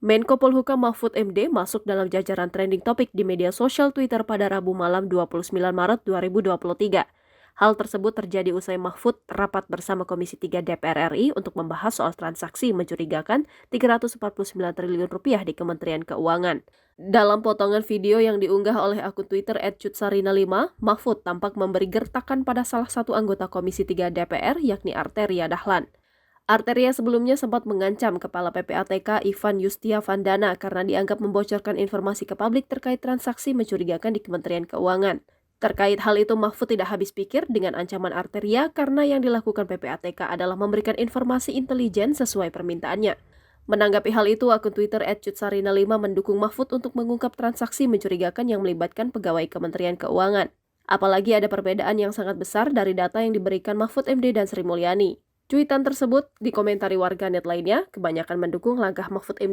Menko Polhukam Mahfud MD masuk dalam jajaran trending topik di media sosial Twitter pada Rabu malam 29 Maret 2023. Hal tersebut terjadi usai Mahfud rapat bersama Komisi 3 DPR RI untuk membahas soal transaksi mencurigakan Rp349 triliun di Kementerian Keuangan. Dalam potongan video yang diunggah oleh akun Twitter @cutsarina5, Mahfud tampak memberi gertakan pada salah satu anggota Komisi 3 DPR yakni Arteria Dahlan. Arteria sebelumnya sempat mengancam Kepala PPATK Ivan Yustiavandana karena dianggap membocorkan informasi ke publik terkait transaksi mencurigakan di Kementerian Keuangan. Terkait hal itu, Mahfud tidak habis pikir dengan ancaman Arteria karena yang dilakukan PPATK adalah memberikan informasi intelijen sesuai permintaannya. Menanggapi hal itu, akun Twitter @cutsarina5 mendukung Mahfud untuk mengungkap transaksi mencurigakan yang melibatkan pegawai Kementerian Keuangan. Apalagi ada perbedaan yang sangat besar dari data yang diberikan Mahfud MD dan Sri Mulyani. Cuitan tersebut dikomentari warganet lainnya, kebanyakan mendukung langkah Mahfud MD